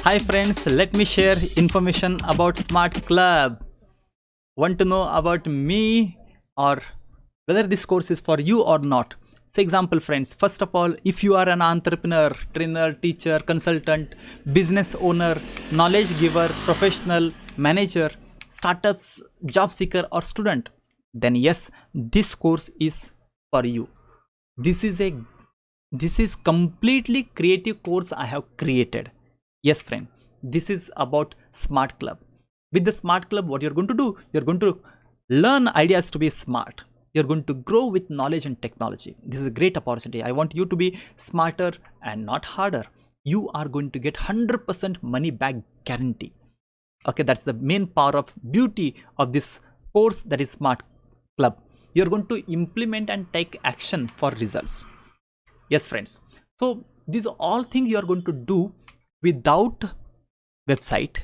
Hi friends, let me share information about Smart Club. Want to know about me or whether this course is for you or not? Say example friends, first of all, if you are an entrepreneur, trainer, teacher, consultant, business owner, knowledge giver, professional, manager, startups, job seeker or student, then yes, this course is for you. This is completely creative course I have created. Yes friend, this is about Smart Club. With the Smart Club, what you're going to do, you're going to learn ideas to be smart. You're going to grow with knowledge and technology. This is a great opportunity. I want you to be smarter and not harder. You are going to get 100% money back guarantee. Okay, that's the main power of beauty of this course, that is Smart Club. You're going to implement and take action for results. Yes friends, so these are all things you are going to do without website.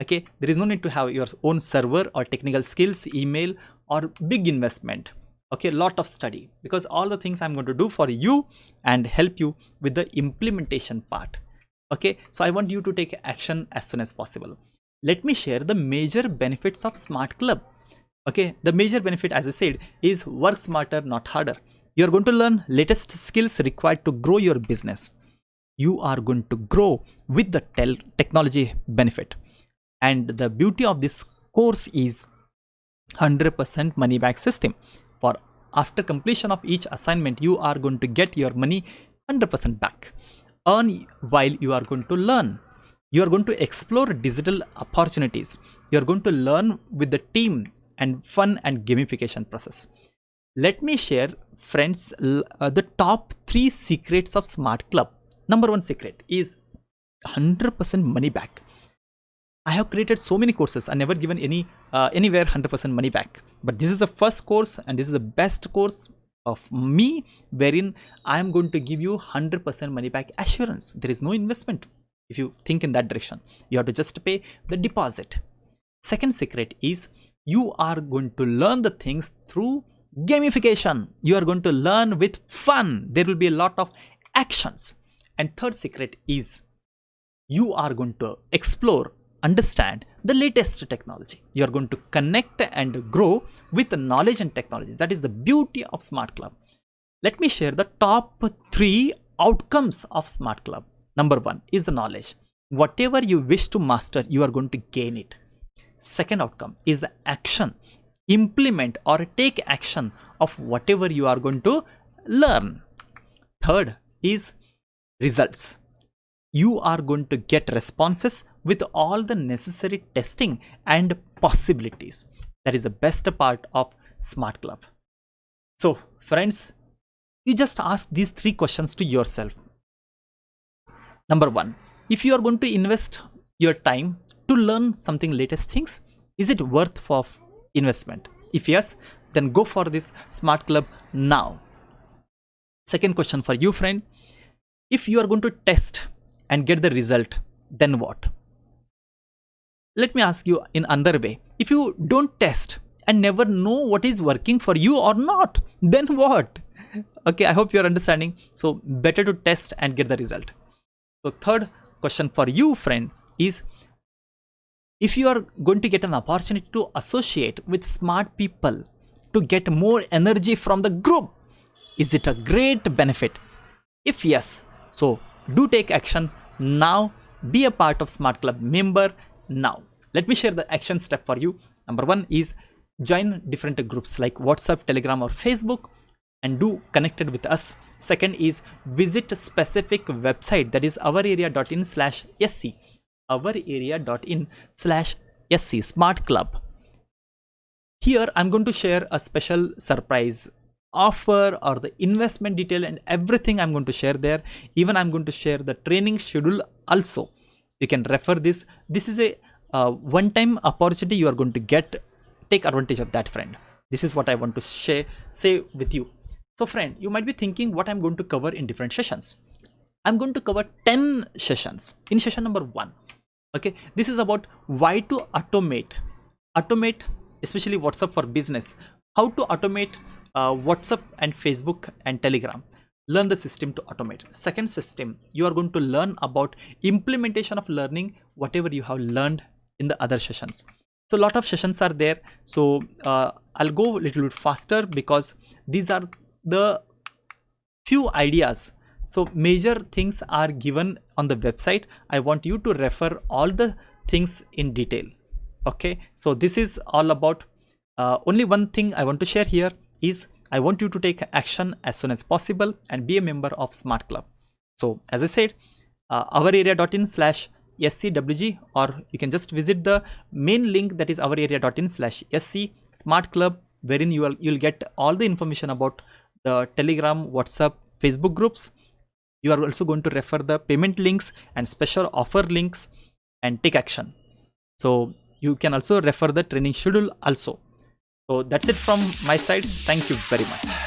Okay, there is no need to have your own server or technical skills, email or big investment. Okay, lot of study, because all the things I'm going to do for you and help you with the implementation part. Okay, so I want you to take action as soon as possible. Let me share the major benefits of Smart Club. Okay, the major benefit, as I said, is work smarter, not harder. You're going to learn latest skills required to grow your business. You are going to grow with the technology benefit. And the beauty of this course is 100% money back system. For after completion of each assignment, you are going to get your money 100% back. Earn while you are going to learn. You are going to explore digital opportunities. You are going to learn with the team and fun and gamification process. Let me share friends the top 3 secrets of Smart Club. Number 1 secret is 100% money back. I have created so many courses. I never given anywhere 100% money back. But this is the first course and this is the best course of me, wherein I am going to give you 100% money back assurance. There is no investment. If you think in that direction, you have to just pay the deposit. Second secret is you are going to learn the things through gamification. You are going to learn with fun. There will be a lot of actions. And third secret is you are going to explore, understand the latest technology. You are going to connect and grow with the knowledge and technology. That is the beauty of Smart Club. Let me share the top 3 outcomes of Smart Club. Number 1 is the knowledge. Whatever you wish to master, you are going to gain it. Second outcome is the action. Implement or take action of whatever you are going to learn. Third is results. You are going to get responses with all the necessary testing and possibilities. That is the best part of Smart Club. So friends, you just ask these 3 questions to yourself. Number 1, if you are going to invest your time to learn something latest things, is it worth for investment? If yes, then go for this Smart Club now. Second question for you friend, if you are going to test and get the result, then what? Let me ask you in another way. If you don't test and never know what is working for you or not, then what? Okay, I hope you're understanding. So better to test and get the result. So third question for you friend is, if you are going to get an opportunity to associate with smart people to get more energy from the group, is it a great benefit? If yes, so do take action now. Be a part of Smart Club member now. Let me share the action step for you. Number 1 is join different groups like WhatsApp, Telegram or Facebook and do connected with us. Second is visit a specific website, that is ourarea.in/sc. ourarea.in/sc Smart Club. Here I'm going to share a special surprise offer or the investment detail and everything I'm going to share there. Even I'm going to share the training schedule also. You can refer this. This is a one-time opportunity you are going to get. Take advantage of that friend. This is what I want to say with you. So friend, you might be thinking what I'm going to cover in different sessions. I'm going to cover 10 sessions. In session number 1, okay, this is about why to automate, especially WhatsApp for business. How to automate WhatsApp and Facebook and Telegram. learn the system to automate. Second system, you are going to learn about implementation of learning, whatever you have learned in the other sessions. So a lot of sessions are there. So I'll go a little bit faster because these are the few ideas. So major things are given on the website. I want you to refer all the things in detail. Okay, so this is all about only one thing I want to share here is I want you to take action as soon as possible and be a member of Smart Club. So as I said, ourarea.in/scwg, or you can just visit the main link, that is ourarea.in/sc Smart Club, wherein you'll get all the information about the Telegram, WhatsApp, Facebook groups. You are also going to refer the payment links and special offer links and take action. So you can also refer the training schedule also. So that's it from my side. Thank you very much.